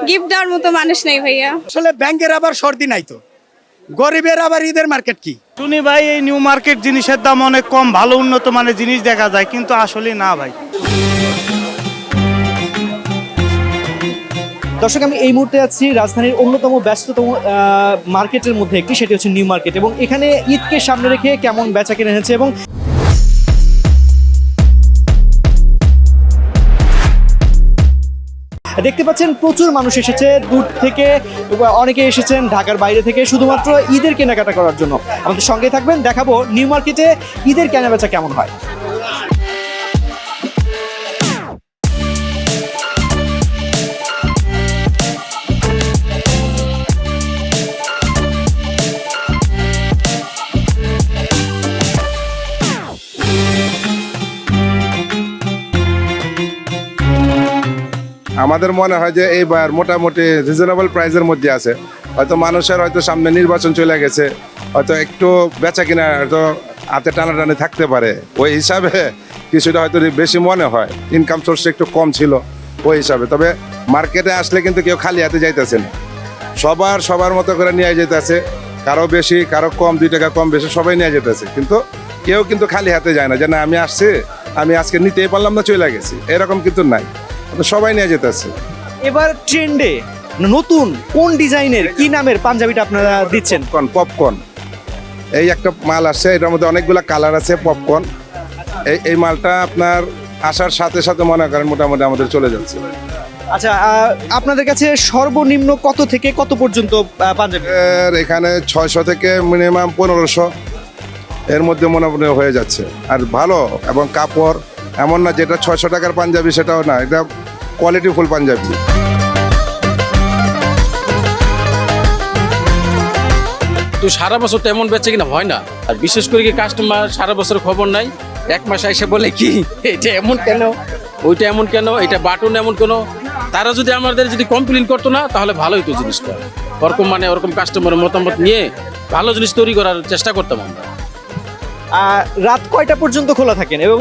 Gift দেওয়ার মতো মানুষ নেই ভাইয়া। আসলে ব্যাংকের আবার সর্দি নাই তো, গরিবের আবার ঈদের মার্কেট কি? শুনি ভাই এই নিউ মার্কেট জিনিসের দাম অনেক কম, ভালো উন্নত মানের জিনিস দেখা যায়, কিন্তু আসলে না ভাই। দর্শক, আমি এই মুহূর্তে আছি রাজধানীর অন্যতম ব্যস্ততম মার্কেটের মধ্যে একটি, সেটি হচ্ছে নিউ মার্কেট। এবং এখানে ঈদকে সামনে রেখে কেমন বেচা কেনা হয়েছে এবং দেখতে পাচ্ছেন প্রচুর মানুষ এসেছে দূর থেকে, অনেকে এসেছেন ঢাকার বাইরে থেকে শুধুমাত্র ঈদের কেনাকাটা করার জন্য। আমাদের সঙ্গে থাকবেন, দেখাবো নিউ মার্কেটে ঈদের কেনাবেচা কেমন হয়। আমাদের মনে হয় যে এইবার মোটামুটি রিজনেবল প্রাইসের মধ্যে আছে। হয়তো মানুষের হয়তো সামনে নির্বাচন চলে গেছে, হয়তো একটু বেচা কিনা হয়তো হাতে টানাটানি থাকতে পারে, ওই হিসাবে কিছুটা হয়তো বেশি মনে হয়। ইনকাম সোর্স একটু কম ছিল ওই হিসাবে। তবে মার্কেটে আসলে কিন্তু কেউ খালি হাতে যাইতেছে না, সবার মতো করে নিয়ে যেতেছে। কারো বেশি কারো কম, 2 টাকা কম বেশি সবাই নিয়ে যেতেছে, কিন্তু কেউ কিন্তু খালি হাতে যায় না যে না আমি আসছি, আমি আজকে নিতেই পারলাম না, চলে গেছি, এরকম কিন্তু নাই, সবাই নিয়ে যেতেছে। এবার ট্রেন্ডে নতুন কোন ডিজাইনের কি নামের পাঞ্জাবিটা আপনারা দিচ্ছেন? পপকর্ন এই একটা মাল আসছে, এটার মধ্যে অনেকগুলো কালার আছে। পপকর্ন এই মালটা আপনার আসার সাথে সাথে মনে করেন মোটামুটি আমাদের চলে যাচ্ছে। আচ্ছা, আপনাদের কাছে সর্বনিম্ন কত থেকে কত পর্যন্ত পাঞ্জাবি? এখানে 600 থেকে মিনিমাম 1500 এর মধ্যে মোটামুটি হয়ে যাচ্ছে। আর ভালো এবং কাপড় এমন না যেটা 600 টাকার পাঞ্জাবি সেটাও না, এটা কোয়ালিটি ফুল পাঞ্জাবি। তো সারা বছর তো এমন বেচে কিনা হয় না, আর বিশেষ করে কি কাস্টমার সারা বছর খবর নাই, এক মাস এসে বলে কি এটা এমন কেন, ওইটা এমন কেন, এটা বাটন এমন কেন। তারা যদি আমাদের যদি কমপ্লেন করতো না তাহলে ভালোই তো জিনিসটা। ওরকম কাস্টমারের মতামত নিয়ে ভালো জিনিস তৈরি করার চেষ্টা করতাম আমরা। রাত কয়টা পর্যন্ত খোলা থাকেন? এবং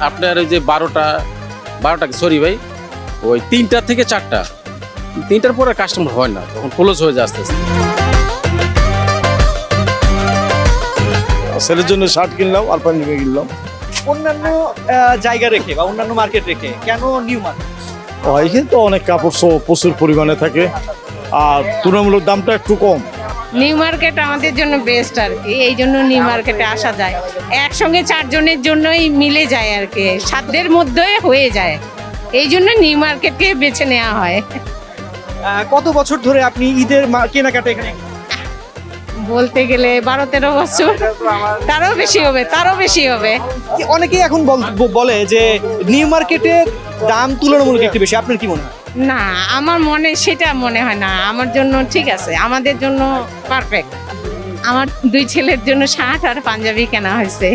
আপনার ওই যে 12টা সরি ভাই, ওই 3টা থেকে 4টা, 3টার পরে কাস্টমার হয় না, তখন ক্লোজ হয়ে যায় আস্তে আস্তে। ছেলের জন্য শার্ট কিনলাম আর পাঞ্জাবি কিনলাম। অন্যান্য জায়গা রেখে বা অন্যান্য মার্কেট রেখে কেন নিউ মার্কেট? এখানে তো অনেক কাপড় প্রচুর পরিমাণে থাকে, আর তুলনামূলক দামটা একটু কম। নিউ মার্কেট আমাদের জন্য বেস্ট আর কি, এই জন্য নিউ মার্কেটে আসা যায়। একসঙ্গে 4 জনের জন্যই মিলে যায় আর কি, সাধ্যের মধ্যে হয়ে যায়, এই জন্য নিউ মার্কেটকে বেছে নেওয়া হয়। কত বছর ধরে আপনি ঈদের কেনাকাটা এখানে? বলতে গেলে 12-13 বছর, তারও বেশি হবে। অনেকেই এখন বলে যে নিউ মার্কেটের দাম তুলনামূলক একটু বেশি, আপনার কি মনে হয়? না, আমার সেটা মনে হয় না। আমার জন্য ঠিক আছে, আমাদের জন্য পারফেক্ট। আমার 2 ছেলের জন্য শার্ট আর পাঞ্জাবি কেনা হয়েছে,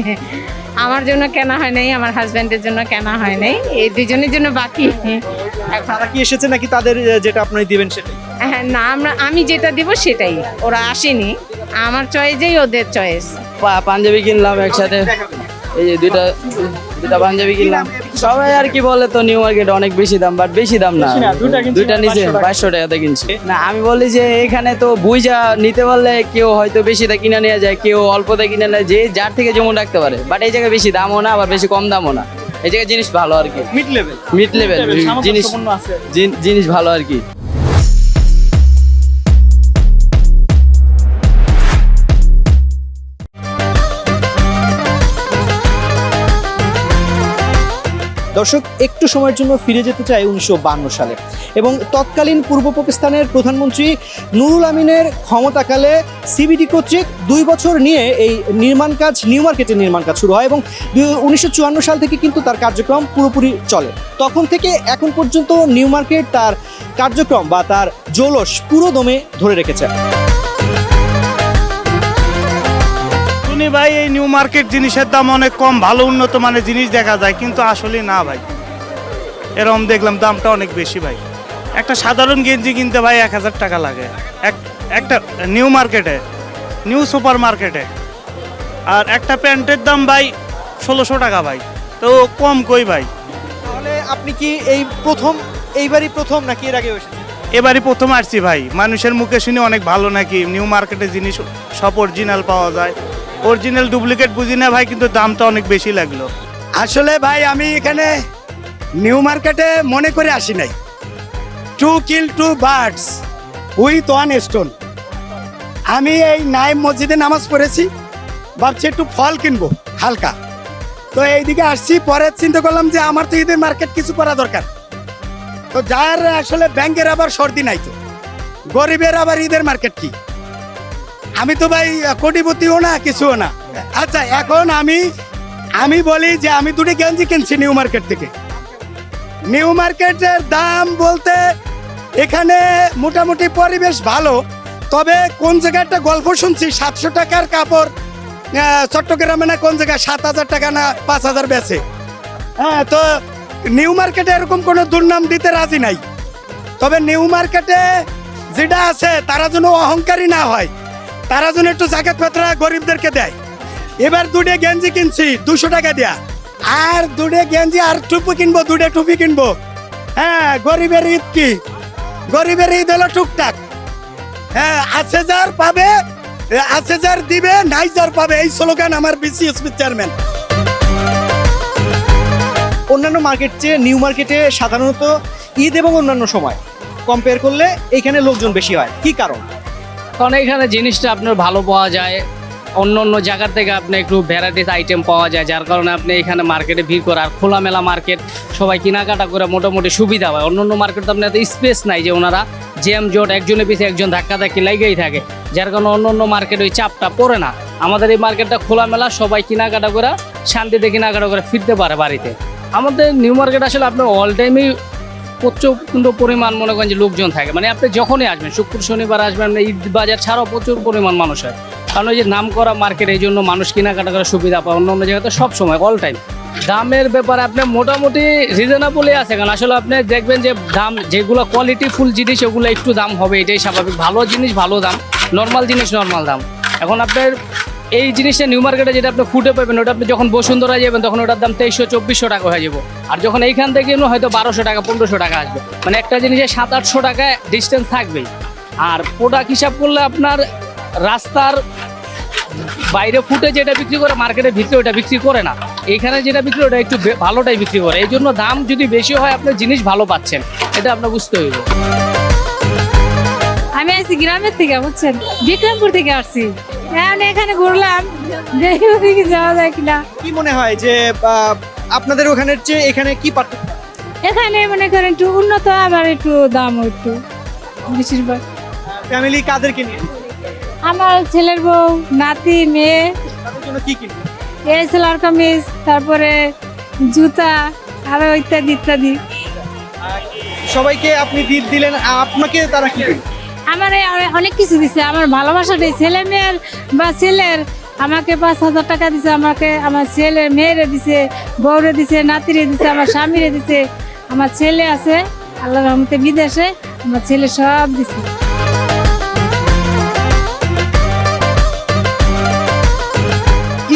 আমার জন্য কেনা হয় নাই, আমার হাজব্যান্ডের জন্য কেনা হয় নাই, এই 2 জনের জন্য বাকি। তারা কি এসেছে নাকি তাদের যেটা আপনি দিবেন সেটাই? হ্যাঁ না, আমি যেটা দিব সেটাই, ওরা আসেনি, আমার চয়েসই ওদের চয়েস। পাঞ্জাবি কিনলাম একসাথে, এই যে দুইটা পাঞ্জাবি কিনলাম। সবাই আর কি বলে তো নিউ মার্কেটে অনেক বেশি দাম, বাট বেশি দাম না, দুইটা নিচে 2200 টাকাতে কিনছি। না, আমি বলি যে এখানে তো বুঝা নিতে পারলে কেউ হয়তো বেশিটা কিনে নেওয়া যায়, কেউ অল্পতে কিনে নেয়, যে যার থেকে যেমন রাখতে পারে। বাট এই জায়গায় বেশি দামও না, আবার বেশি কম দামও না, এই জায়গায় জিনিস ভালো আর কি, মিড লেভেল জিনিস ভালো আর কি। দর্শক, একটু সময়ের জন্য ফিরে যেতে চাই 1952 সালে এবং তৎকালীন পূর্ব পাকিস্তানের প্রধানমন্ত্রী নুরুল আমিনের ক্ষমতাকালে সিবিডি কর্তৃক 2 বছর নিয়ে এই নিউ মার্কেটের নির্মাণ কাজ শুরু হয় এবং 1954 সাল থেকে কিন্তু তার কার্যক্রম পুরোপুরি চলে। তখন থেকে এখন পর্যন্ত নিউ মার্কেট তার কার্যক্রম বা তার জৌলস পুরো দমে ধরে রেখেছে। ভাই এই নিউ মার্কেট জিনিসের দাম অনেক কম, ভালো উন্নত মানের জিনিস দেখা যায়, কিন্তু আসলে না ভাই, এরকম দেখলাম দামটা অনেক বেশি ভাই। একটা সাধারণ গেঞ্জি কিনতে ভাই 1000 টাকা লাগে একটা নিউ মার্কেটে, নিউ সুপার মার্কেটে, আর একটা প্যান্টের দাম ভাই 1600 টাকা ভাই, তো কম কই ভাই। তাহলে আপনি কি এই প্রথম এইবারই প্রথম নাকি এর আগেও এসেছেন? এবারই প্রথম আসছি ভাই, মানুষের মুখে শুনে অনেক ভালো নাকি নিউ মার্কেটে জিনিস সব অরিজিনাল পাওয়া যায়। অরিজিনাল ডুপ্লিকেট বুঝি না ভাই, কিন্তু দামটা অনেক বেশি লাগলো। আসলে ভাই আমি এখানে নিউ মার্কেটে মনে করে আসি নাই। To kill two birds with one stone. আমি এই নাইম মসজিদে নামাজ পড়েছি, ভাবছি একটু ফল কিনবো হালকা, তো এইদিকে আসছি। পরে চিন্তা করলাম যে আমার তো ঈদের মার্কেট কিছু করা দরকার। তো যার আসলে ব্যাংকের আবার সর্দি নাই, তো গরিবের আবার ঈদের মার্কেট কি? আমি তো ভাই কোটিপতিও না, কিছুও না। আচ্ছা এখন আমি বলি যে আমি দুটো গেঞ্জি কিনছি নিউ মার্কেট থেকে। নিউ মার্কেটের দাম বলতে এখানে মোটামুটি পরিবেশ ভালো, তবে কোন জায়গায় একটা গল্প শুনছি 700 টাকার কাপড় চট্টগ্রামে না কোন জায়গায় 7,000 টাকা না 5,000 বেচে। হ্যাঁ, তো নিউ মার্কেটে এরকম কোনো দুর্নাম দিতে রাজি নাই। তবে নিউ মার্কেটে যেটা আছে তারা যেন অহংকারী না হয়, তারা যেন একটু জাকাত পাত্রা গরিবদেরকে দেয়। এবার দুটো গেঞ্জি কিনছি 200 টাকা দেয়া, আর দুটো গেঞ্জি আর টুপি কিনবো, দুটো টুপি কিনবো। হ্যাঁ, গরিবের ঈদ কি? গরিবের ঈদ হলো টুকটাক। হ্যাঁ, আছে যার পাবে, আছে যার দিবে, নাই যার পাবে, এই স্লোগান আমার বিসিএসপি চেয়ারম্যান। অন্যান্য মার্কেট চেয়ে নিউ মার্কেটে সাধারণত ঈদ এবং অন্যান্য সময় কম্পেয়ার করলে এখানে লোকজন বেশি হয়, কি কারণ? কারণ এখানে জিনিসটা আপনার ভালো পাওয়া যায়, অন্য অন্য জায়গা থেকে আপনি একটু ভ্যারাইটিস আইটেম পাওয়া যায়, যার কারণে আপনি এখানে মার্কেটে ভিড় করে। আর খোলামেলা মার্কেট, সবাই কেনাকাটা করে মোটামুটি সুবিধা হয়। অন্য অন্য মার্কেট তো আপনার এত স্পেস নাই যে ওনারা জ্যাম জট একজনের পিছিয়ে একজন ধাক্কাধাক্কি লাগেই থাকে, যার কারণে অন্য অন্য মার্কেট ওই চাপটা পড়ে না। আমাদের এই মার্কেটটা খোলামেলা, সবাই কেনাকাটা করে শান্তিতে কেনাকাটা করে ফিরতে পারে বাড়িতে। আমাদের নিউ মার্কেট আসলে আপনার অল টাইমই প্রচণ্ড পরিমাণ মনে করেন যে লোকজন থাকে, মানে আপনি যখনই আসবেন, শুক্র শনিবার আসবেন, ঈদ বাজার ছাড়াও প্রচুর পরিমাণ মানুষ হয়। কারণ ওই যে নাম করা মার্কেট, এই জন্য মানুষ কেনাকাটা করার সুবিধা পায়। অন্য অন্য জায়গাতে সব সময় অল টাইম দামের ব্যাপারে আপনি মোটামুটি রিজনেবলই আছে। কারণ আসলে আপনি দেখবেন যে দাম যেগুলো কোয়ালিটি ফুল জিনিস ওগুলো একটু দাম হবে, এটাই স্বাভাবিক। ভালো জিনিস ভালো দাম, নর্মাল জিনিস নর্মাল দাম। এখন আপনার এই জিনিসটা নিউ মার্কেটে যেটা আপনি ফুটে পাবেন, ওটা আপনি যখন বসুন্ধরা যাবেন তখন ওটার দাম 2300-2400 টাকা হয়ে যাবো। আর যখন এইখান থেকে হয়তো 1200 টাকা 1500 টাকা আসবে, মানে একটা জিনিসের 700-800 টাকা ডিস্টেন্স থাকবেই। আর প্রোডাক্ট হিসাব করলে আপনার রাস্তার বাইরে ফুটে যেটা বিক্রি করে মার্কেটের ভিতরে ওটা বিক্রি করে না, এইখানে যেটা বিক্রি ওটা একটু ভালোটাই বিক্রি করে। এই জন্য দাম যদি বেশি হয় আপনি জিনিস ভালো পাচ্ছেন, এটা আপনার বুঝতে হইব। আমি আসছি গ্রামের থেকে, বুঝছেন, বিক্রমপুর থেকে আসছি। এখন এখানে ঘুরলাম, দেখি ওদিকে যাওয়া যায় কিনা। কি মনে হয় যে আপনাদের ওখানের চেয়ে এখানে কি পার্থক্য? এখানে মনে করেন একটু উন্নত, আবার একটু দাম একটু বেশিরভাগ। ফ্যামিলি কাদেরকে নিয়ে? আমার ছেলের বউ, নাতি, মেয়ে, তাদের জন্য কি কিনবেন? এই সেলার কামিজ, তারপরে জুতা, আরো ইত্যাদি ইত্যাদি। সবাইকে আপনি দিলেন, আপনাকে তারা কি দিলেন? আমার অনেক কিছু দিছে। আমার ভালোবাসাটাই ছেলে মেয়ের বা ছেলের আমাকে 5,000 টাকা দিছে, আমাকে আমার ছেলে মেয়েরে দিছে, বউরে দিছে, নাতিরে দিছে, আমার স্বামীরে দিছে। আমার ছেলে আছে আল্লাহর রহমতে বিদেশে, আমার ছেলে সব দিছে।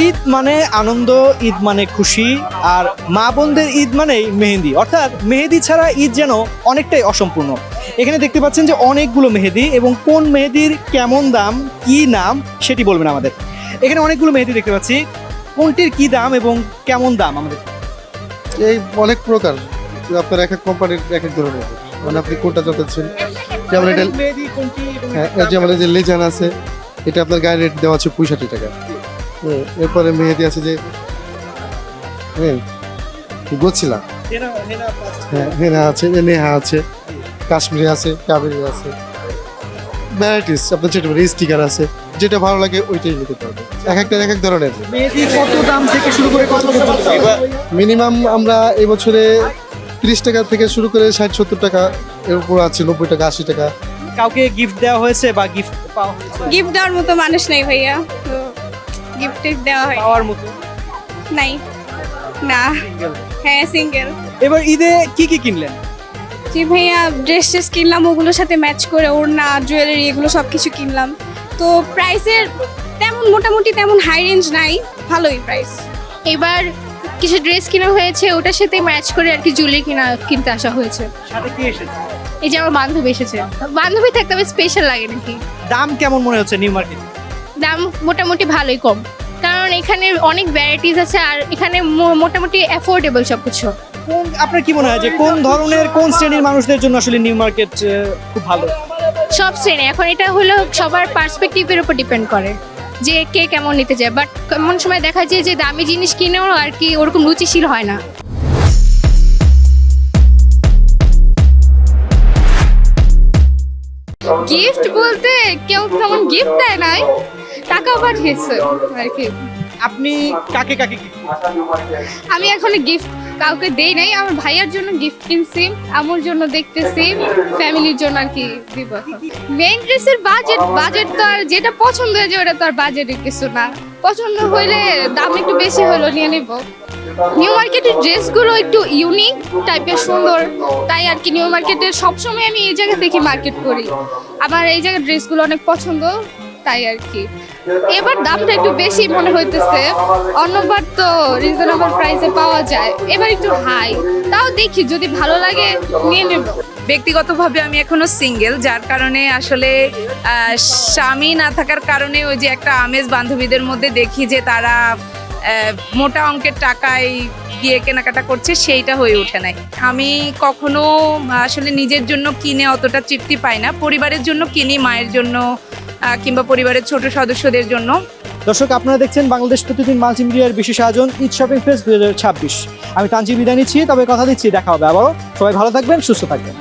ঈদ মানে আনন্দ, ঈদ মানে খুশি, আর মা বোনদের ঈদ মানেই মেহেদি। অর্থাৎ মেহেদি ছাড়া ঈদ যেন অনেকটাই অসম্পূর্ণ। এখানে দেখতে পাচ্ছেন যে অনেকগুলো মেহেদি, এবং কোন মেহেদির কেমন দাম, কি নাম সেটি বলবেন আমাদের। এখানে অনেকগুলো মেহেদি দেখতে পাচ্ছি, কোনটির কি দাম এবং কেমন দাম আমাদের? এই অনেক প্রকার, আপনার এক এক কোম্পানির এক এক ধরনের, মানে আপনি কোনটা চাচ্ছেন। যেমন এটা, মেহেদি কোনটি এবং হ্যাঁ, যেমন এই যে লেজান আছে, এটা আপনার গায়ে রেট দেওয়া আছে 65 টাকা। এরপরে মেহেদি আছে যে গোছিলা, হ্যাঁ, হেনা আছে, নেহা আছে, কাশ্মীরি আছে, কাবেরি আছে, ভ্যারাইটিস আপনার যেটা স্টিকার আছে, যেটা ভালো লাগে ওইটাই নিতে পারবে। এক একটা এক এক ধরনের মেহেদি কত দাম থেকে শুরু করে কত পর্যন্ত? মিনিমাম আমরা এই বছরে 30 টাকা থেকে শুরু করে 60-70 টাকা এর উপর আছে, 90 টাকা 80 টাকা। কাউকে গিফট দেওয়া হয়েছে বা গিফট পাওয়া হয়েছে? গিফট দেওয়ার মতো মানুষ নেই ভাইয়া, তো গিফট দেওয়া হয় পাওয়ার মতো নাই না। হ্যাঁ, সিঙ্গেল। এবার ঈদে কি কি কিনলেন? জি ভাইয়া, ড্রেস ট্রেস কিনলাম, ওগুলোর সাথে ম্যাচ করে ওড়না, জুয়েলারি, এগুলো সব কিছু কিনলাম। তো প্রাইসের তেমন মোটামুটি তেমন হাই রেঞ্জ নাই, ভালোই প্রাইস। এবার কিছু ড্রেস কেনা হয়েছে, ওটার সাথে ম্যাচ করে আর কি জুয়েলারি কিনতে আসা হয়েছে। সাথে কি এসেছে? এই যে আমার বান্ধবী এসেছে, বান্ধবী থাকতে হবে স্পেশাল লাগে নাকি। দাম কেমন মনে হচ্ছে নিউ মার্কেট? দাম মোটামুটি ভালোই কম, কারণ এখানে অনেক ভ্যারাইটিস আছে আর এখানে মোটামুটি অ্যাফোর্ডেবল সব কিছু। আপনার কি মনে হয় যে কোন ধরনের কোন শ্রেণীর মানুষদের জন্য আসলে নিউ মার্কেট খুব ভালো? সব শ্রেণী, এখন এটা হলো সবার পার্সপেক্টিভের উপর ডিপেন্ড করে যে কে কেমন নিতে চায়, বাট এমন সময় দেখা যায় যে দামি জিনিস কিনেও আর কি ওরকম রুচিশীল হয় না। গিফট বলতে কেউ তেমন গিফট দেয় নাই, টাকা পাঠিয়েছে আর কি। আপনি কাকে কাকে gift দিয়েছেন? আমি এখনো গিফট কাউকে দেই নাই, আমার ভাইয়ার জন্য গিফট কিনছি, আমার জন্য দেখতেছি, ফ্যামিলির জন্য আর কি দিব। মেইন ড্রেসের বাজেট তো আর যেটা পছন্দ হয়েছে ওটা তো আর বাজেটের কিছু না, পছন্দ হইলে দাম একটু বেশি হলো নিয়ে নিব। নিউ মার্কেটের ড্রেসগুলো একটু ইউনিক টাইপের সুন্দর, তাই আর কি নিউ মার্কেটের সবসময় আমি এই জায়গা থেকে মার্কেট করি, আমার এই জায়গার ড্রেসগুলো অনেক পছন্দ, তাই আর কি। এবার দামটা একটু বেশি মনে হইতেছে, অন্যবার তো রিজনেবল প্রাইসে পাওয়া যায়, এবার একটু হাই, তাও দেখি যদি ভালো লাগে নিয়ে নেব। ব্যক্তিগতভাবে আমি এখনো সিঙ্গেল, যার কারণে আসলে স্বামী না থাকার কারণে ওই যে একটা আমেজ বান্ধবীদের মধ্যে দেখি যে তারা মোটা অঙ্কের টাকায় গিয়ে কেনাকাটা করছে, সেইটা হয়ে ওঠে নাই। আমি কখনো আসলে নিজের জন্য কিনে অতটা তৃপ্তি পাই না, পরিবারের জন্য কিনি, মায়ের জন্য কিংবা পরিবারের ছোট সদস্যদের জন্য। দর্শক, আপনারা দেখছেন বাংলাদেশ প্রতিদিন মাল্টিমিডিয়ার বিশেষ আয়োজন ঈদ শপিং ফেস্ট 2026। আমি তানজিব বিদায় নিচ্ছি, তবে কথা দিচ্ছি দেখা হবে আবারও। সবাই ভালো থাকবেন, সুস্থ থাকবেন।